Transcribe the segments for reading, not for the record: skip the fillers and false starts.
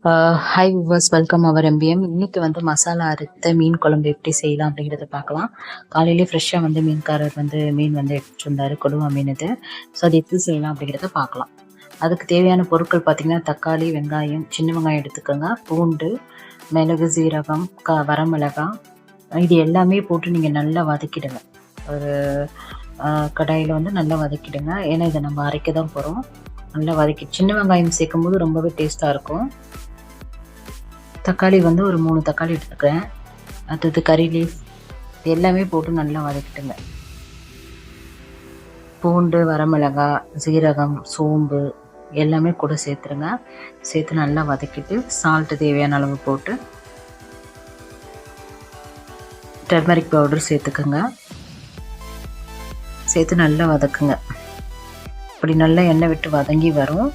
Hi viewers, welcome அவர் MBM. இன்னைக்கு வந்து மசாலா அரைத்த மீன் குழம்பு எப்படி செய்யலாம் அப்படிங்கிறத பார்க்கலாம். காலையிலே ஃப்ரெஷ்ஷாக வந்து மீன்காரர் வந்து மீன் வந்து எடுத்துட்டு வந்தார், கொடுவா மீன் இது. ஸோ அது எப்படி செய்யலாம் அப்படிங்கிறத பார்க்கலாம். அதுக்கு தேவையான பொருட்கள் பார்த்திங்கன்னா, தக்காளி, வெங்காயம், சின்ன வெங்காயம் எடுத்துக்கோங்க, பூண்டு, மிளகு, சீரகம், வரமிளகாய், இது எல்லாமே போட்டு நீங்கள் நல்லா வதக்கிடுங்க. ஒரு கடாயில் வந்து நல்லா வதக்கிடுங்க. ஏன்னா இதை நம்ம அரைக்க தான் போகிறோம். நல்லா வதக்கி சின்ன வெங்காயம் சேர்க்கும் போது ரொம்பவே டேஸ்ட்டாக இருக்கும். தக்காளி வந்து ஒரு 3 தக்காளி எடுத்துக்கிறேன். அடுத்தது கறி லீஃப், இது எல்லாமே போட்டு நல்லா வதக்கிட்டுங்க. பூண்டு, வரமிளகாய், சீரகம், சோம்பு எல்லாமே கூட சேர்த்துருங்க. சேர்த்து நல்லா வதக்கிட்டு சால்ட்டு தேவையான அளவு போட்டு டர்மரிக் பவுடர் சேர்த்துக்குங்க. சேர்த்து நல்லா வதக்குங்க. இப்படி நல்லா எண்ணெய் விட்டு வதங்கி வரும்.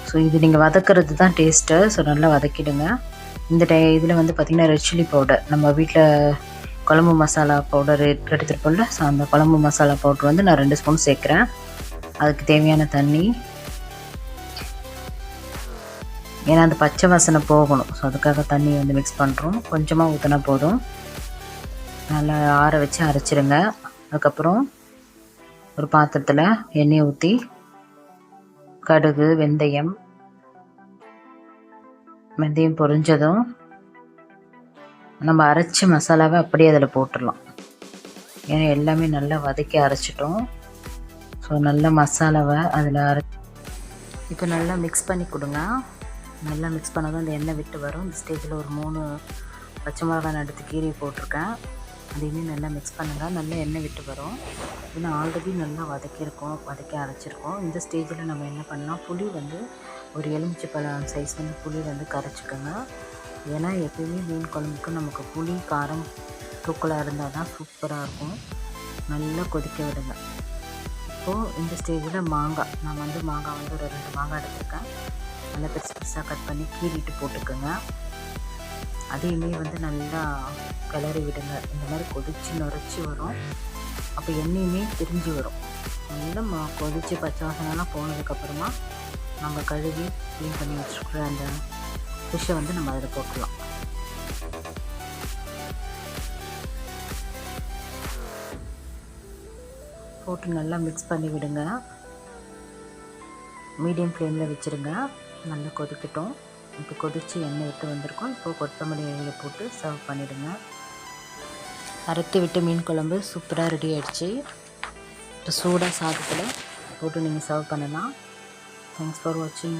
ஸோ இது நீங்கள் வதக்கிறது தான் டேஸ்ட்டு. ஸோ நல்லா வதக்கிடுங்க. இந்த இதில் வந்து பார்த்திங்கன்னா ரெட் சில்லி பவுடர், நம்ம வீட்டில் குழம்பு மசாலா பவுடர் எடுத்துருப்போம்ல, ஸோ அந்த குழம்பு மசாலா பவுடர் வந்து நான் 2 ஸ்பூன் சேர்க்குறேன். அதுக்கு தேவையான தண்ணி, ஏன்னா அந்த பச்சை வாசனை போகணும். ஸோ அதுக்காக தண்ணி வந்து மிக்ஸ் பண்ணுறோம். கொஞ்சமாக ஊற்றினா போதும். நல்லா ஆற வச்சு அரைச்சிடுங்க. அதுக்கப்புறம் ஒரு பாத்திரத்தில் எண்ணெய் ஊற்றி கடுகு, வெந்தயம் பொரிஞ்சதும் நம்ம அரைச்ச மசாலாவை அப்படியே அதில் போட்டுடலாம். ஏன்னா எல்லாமே நல்லா வதக்கி அரைச்சிட்டோம். ஸோ நல்ல மசாலாவை அதில் இப்போ நல்லா மிக்ஸ் பண்ணி கொடுங்க. நல்லா மிக்ஸ் பண்ணாதான் அந்த எண்ணெய் விட்டு வரும். இந்த ஸ்டேஜில் ஒரு 3 பச்சை மிளகாய் எடுத்து கீரை போட்டிருக்கேன். அதையுமே நல்லா மிக்ஸ் பண்ணுங்கள். நல்லா எண்ணெய் விட்டு வரும். ஏன்னா ஆல்ரெடி நல்லா வதக்கி அரைச்சிருக்கோம். இந்த ஸ்டேஜில் நம்ம என்ன பண்ணலாம், புளி வந்து ஒரு எலுமிச்சை பழம் சைஸ் வந்து புளி வந்து கரைச்சிக்கோங்க. ஏன்னா எப்பயுமே மீன் குழம்புக்கு நமக்கு புளி காரம் தூக்கலாக இருந்தால் தான் சூப்பராக இருக்கும். நல்லா கொதிக்க விடுங்க. இப்போது இந்த ஸ்டேஜில் மாங்காய், நான் வந்து மாங்காய் வந்து ஒரு 2 மாங்காய் எடுத்துருக்கேன். நல்லா பெருசு பெருசாக கட் பண்ணி கீறிட்டு போட்டுக்கோங்க. அதையுமே வந்து நல்லா கிளறி விடுங்க. இந்த மாதிரி கொதித்து நுரைச்சி வரும். அப்போ எண்ணெயுமே திரிஞ்சு வரும். நல்லா கொதித்து பச்சை வாசனைலாம் போனதுக்கப்புறமா நம்ம கழுவி க்ளீன் பண்ணி வச்சுருக்குற அந்த ஃபிஷ்ஷை வந்து நம்ம அதில் போட்டுடலாம். போட்டு நல்லா மிக்ஸ் பண்ணி விடுங்க. மீடியம் ஃப்ளேமில் வச்சுருங்க. நல்லா கொதிக்கட்டும். இப்போ கொதித்து எண்ணெய் விட்டு வந்திருக்கோம். இப்போது கொத்தமல்லி இலையை போட்டு சர்வ் பண்ணிவிடுங்க. அரைத்து விட்டு மீன் குழம்பு சூப்பராக ரெடி ஆகிடுச்சு. இப்போ சூடாக சாதத்தில் போட்டு நீங்கள் சர்வ் பண்ணலாம். தேங்க்ஸ் ஃபார் வாட்சிங்.